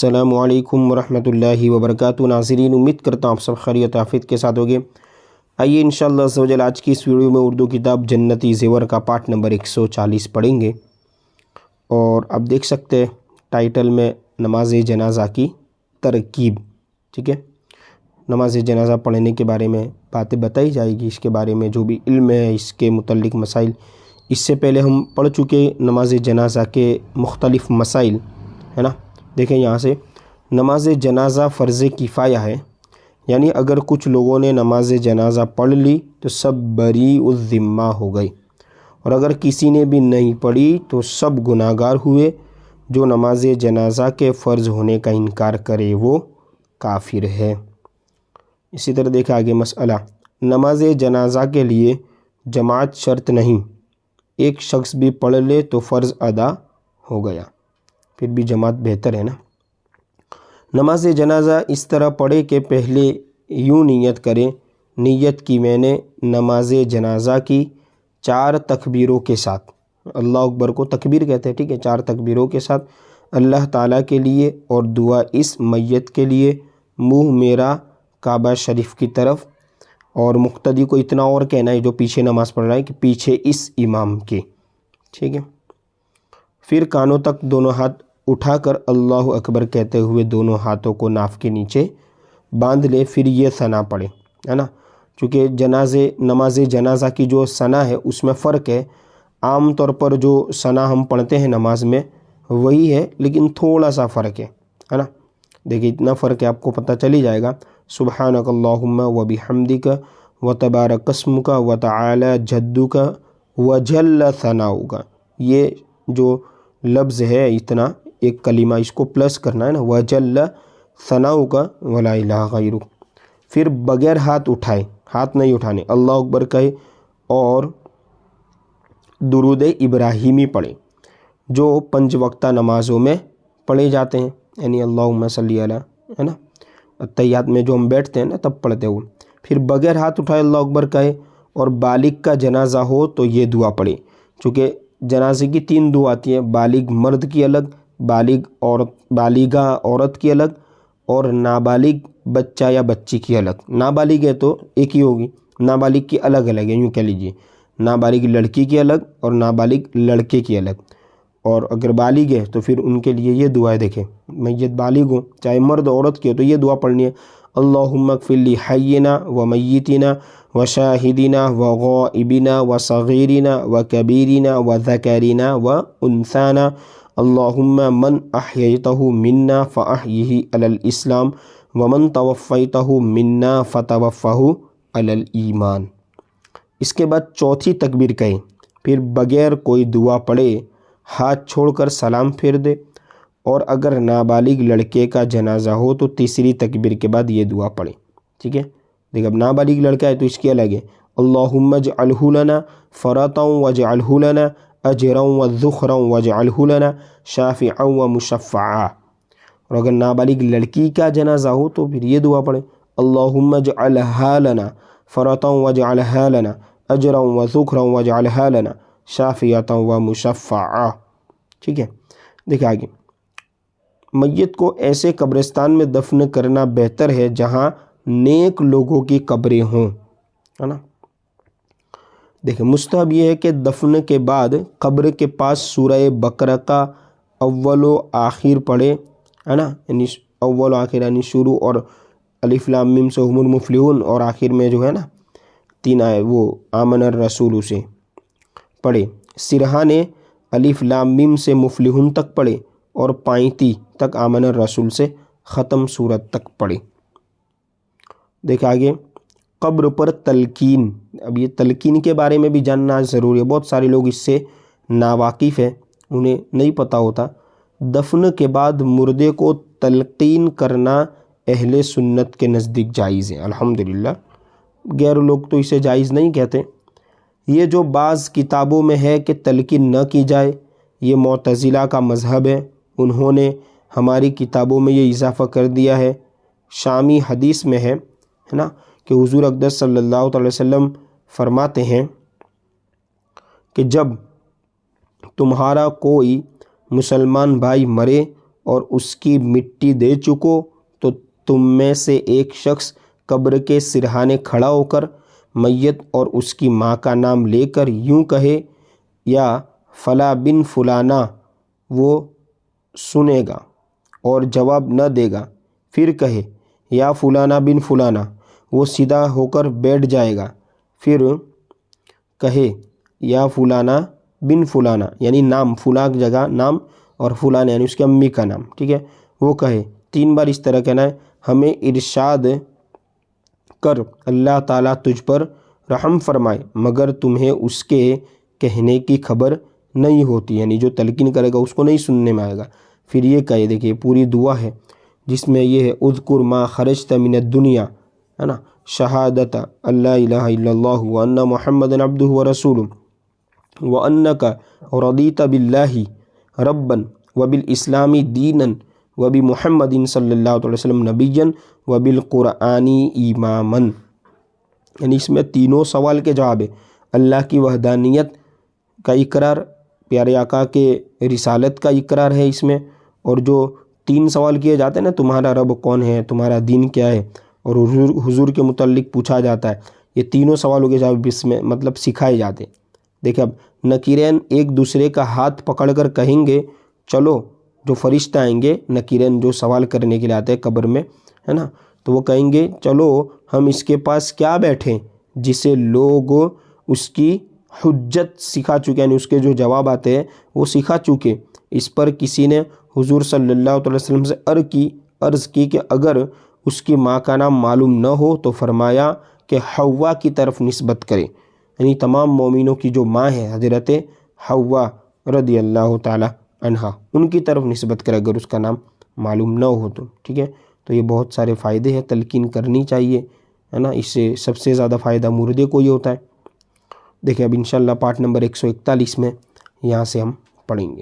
अस्सलामु अलैकुम वरहमतुल्लाहि वबरकातुहू। नाज़रीन, उम्मीद करता हूँ आप सब खैरियत आफियत के साथ होंगे। आइए इंशाअल्लाह अज़्ज़ा वजल आज की इस वीडियो में उर्दू किताब जन्नती ज़ेवर का पाठ नंबर 140 पढ़ेंगे। और आप देख सकते हैं टाइटल में नमाज जनाज़ा की तरकीब। ठीक है, नमाज जनाज़ा पढ़ने के बारे में बातें बताई जाएगी, इसके बारे में जो भी इल्म है इसके मुतल्लिक़ मसाइल। इससे पहले हम पढ़ चुके नमाज जनाज़ा के मुख्तलिफ़ मसाइल, है ना। देखें यहाँ से, नमाज जनाज़ा फ़र्ज़ किफ़ाया है, यानी अगर कुछ लोगों ने नमाज जनाज़ा पढ़ ली तो सब बरी उज़ ज़िम्मा हो गई, और अगर किसी ने भी नहीं पढ़ी तो सब गुनाहगार हुए। जो नमाज जनाज़ा के फ़र्ज़ होने का इनकार करे वो काफिर है। इसी तरह देखा आगे मसला, नमाज जनाज़ा के लिए जमात शर्त नहीं, एक शख्स भी पढ़ ले तो फ़र्ज़ अदा हो गया, फिर भी जमात बेहतर है ना। नमाज जनाज़ा इस तरह पढ़े कि पहले यूँ नियत करें, नियत की मैंने नमाज जनाज़ा की 4 तकबीरों के साथ, अल्लाह अकबर को तकबीर कहते हैं, ठीक है, 4 तकबीरों के साथ अल्लाह ताला के लिए और दुआ इस मैयत के लिए, मुँह मेरा काबा शरीफ की तरफ, और मुक्तदी को इतना और कहना है जो पीछे नमाज़ पढ़ रहा है कि पीछे इस इमाम के, ठीक है। फिर कानों तक दोनों हाथ उठाकर अल्लाह अकबर कहते हुए दोनों हाथों को नाफ के नीचे बांध ले, फिर ये सना पढ़े, है ना। चूँकि नमाज जनाज़ा की जो सना है उसमें फ़र्क है। आम तौर पर जो सना हम पढ़ते हैं नमाज में वही है, लेकिन थोड़ा सा फ़र्क है ना। देखिए इतना फ़र्क है, आपको पता चली जाएगा। सुब्हानक अल्लाहुम्मा व बिहम्दिका व तबारक अस्मुका व तआला जद्दुका व जल्ल सनाउका, ये जो लफ्ज़ है इतना एक कलीमा, इसको प्लस करना है ना, व जल्ल सनाउका वला इलाहा गैरुक। फिर बगैर हाथ उठाए, हाथ नहीं उठाने, अल्लाह अकबर कहे और दुरूद इब्राहिमी पढ़े जो 5 वक्ता नमाज़ों में पढ़े जाते हैं, यानी अल्लाहुम्मा सल्ली अला, है ना, तहियात में जो हम बैठते हैं ना तब पढ़ते हो। फिर बगैर हाथ उठाए अल्लाह अकबर कहे, और बालिग का जनाज़ा हो तो ये दुआ पढ़े। चूँकि जनाजे की 3 दुआ आती हैं, बालिग मर्द की अलग, बालिगा औरत की अलग, और नाबालिग बच्चा या बच्ची की अलग। नाबालिग है तो एक ही होगी, नाबालिग की अलग अलग है, यूँ कह लीजिए, नाबालिग लड़की की अलग और नाबालिग लड़के की अलग। और अगर बालिग है तो फिर उनके लिए ये दुआ है। देखें, मैयत बालिग हो चाहे मर्द औरत की हो तो ये दुआ पढ़नी है, अल्लाहुम्मा ग़फ़िर ली हय्यिना व मय्यितिना व शाहिदिना व गाइबिना व सगीरिना व कबीरिना व ज़करिना व उन्साना, अल्लाहुम्मा मन अह्यैतहु मिन्ना फ़अह्यिही अलल इस्लाम व मन तवफ़्फ़ैतहु मिन्ना फ़तवफ़्फ़हु अलल ईमान। इसके बाद चौथी तकबीर कहें, फिर बगैर कोई दुआ पढ़े हाथ छोड़कर सलाम फेर दे, और अगर नाबालिग लड़के का जनाजा हो तो तीसरी तकबीर के बाद ये दुआ पढ़े, ठीक है। देख, अब नाबालिग लड़का है तो इसकी अलग है, अल्लाहुम्मा जअलहु लना फ़रतन वजअलहु लना अजरन व ज़ुख़रन वजअलहु लना शाफ़िअन व मुशफ़्फ़आ। और अगर नाबालिग लड़की का जनाजा हो तो फिर ये दुआ पढ़े, अल्लाहुम्मा जअलहा लना फ़रतन वजअलहा लना अजरन व ज़ुख़रन वजअलहा लना शाफ़िअतन व मुशफ़्फ़आ, ठीक है। देखिए आगे, मैयत को ऐसे कब्रिस्तान में दफन करना बेहतर है जहाँ नेक लोगों की कब्रें हों, है ना। देखिए मुस्तहब ये है कि दफन के बाद कब्र के पास सूरह बकरा का अव्वल आखिर पढ़े, है ना, यानी अव्वल आखिर यानी शुरू, और अलिफ लाम मीम से हुमुल मुफ्लिहून, और आखिर में जो है ना 3 आए वो आमनर रसूल उसे पढ़े। सिरहाने अलिफ लाम मीम से मुफ्लिहून तक पढ़े, और 35 तक आमनर रसूल से ख़त्म सूरत तक पढ़े। देखा आगे, कब्र पर तलकीन। अब ये तलकीन के बारे में भी जानना ज़रूरी है, बहुत सारे लोग इससे नावाकिफ़ है, उन्हें नहीं पता होता। दफन के बाद मुर्दे को तलकीन करना अहले सुन्नत के नज़दीक जायज़ है, अल्हम्दुलिल्लाह। गैर लोग तो इसे जायज़ नहीं कहते। ये जो बाज़ किताबों में है कि तलकीन न की जाए, ये मुअतज़िला का मज़हब है, उन्होंने हमारी किताबों में ये इजाफ़ा कर दिया है। शामी हदीस में है ना, कि हुज़ूर अक़दस सल्लल्लाहु अलैहि वसल्लम फरमाते हैं कि जब तुम्हारा कोई मुसलमान भाई मरे اور اس کی مٹی دے چکو تو تم میں سے ایک شخص قبر کے سرہانے کھڑا ہو کر میت اور اس کی ماں کا نام لے کر یوں کہے یا فلاں بن فلانا، وہ سنے گا اور جواب نہ دے گا، پھر کہے یا فلانا بن فلانا، وہ سیدھا ہو کر بیٹھ جائے گا، پھر کہے یا فلانا بن فلانا یعنی نام، فلاں جگہ نام، اور فلانا یعنی اس کی امی کا نام، ٹھیک ہے، وہ کہے 3 بار اس طرح کہنا ہے۔ ہمیں ارشاد کر اللہ تعالیٰ تجھ پر رحم فرمائے مگر تمہیں اس کے کہنے کی خبر نہیں ہوتی، یعنی جو تلقین کرے گا اس کو نہیں سننے میں آئے گا۔ پھر یہ کہے، دیکھیے پوری دعا ہے جس میں یہ ہے اذکر ما خرجت من الدنیا، ہے نا، شہادت اللہ الہ الا اللہ وان محمد عبدہ ورسولہ وانک رضیت باللہ ربا وبالاسلام دینا وبمحمد صلی اللہ علیہ وسلم نبیا وبالقرآن اماما، یعنی اس میں تینوں سوال کے جواب ہے۔ اللہ کی وحدانیت کا اقرار، پیارے آقا کے رسالت کا اقرار ہے اس میں، اور جو 3 سوال کیے جاتے ہیں نا، تمہارا رب کون ہے، تمہارا دین کیا ہے، اور حضور کے متعلق پوچھا جاتا ہے، یہ تینوں سوالوں کے جواب اس میں مطلب سکھائے جاتے ہیں۔ دیکھیں اب نکیرین ایک دوسرے کا ہاتھ پکڑ کر کہیں گے چلو، جو فرشتہ آئیں گے نکیرین جو سوال کرنے کے لیے آتے ہیں قبر میں، ہے نا، تو وہ کہیں گے چلو ہم اس کے پاس کیا بیٹھیں جسے لوگ اس کی حجت سکھا چکے، یعنی اس کے جو جواب آتے ہیں وہ سکھا چکے۔ اس پر کسی نے حضور صلی اللہ علیہ وسلم سے عرض کی کہ اگر اس کی ماں کا نام معلوم نہ ہو تو فرمایا کہ حوا کی طرف نسبت کرے، یعنی تمام مومنوں کی جو ماں ہے حضرت حوا رضی اللہ تعالی عنہا، ان کی طرف نسبت کرے اگر اس کا نام معلوم نہ ہو تو، ٹھیک ہے۔ تو یہ بہت سارے فائدے ہیں، تلقین کرنی چاہیے، ہے نا، اس سے سب سے زیادہ فائدہ مردے کو ہی ہوتا ہے۔ دیکھیں اب انشاءاللہ پارٹ نمبر 141 میں یہاں سے ہم پڑھیں گے۔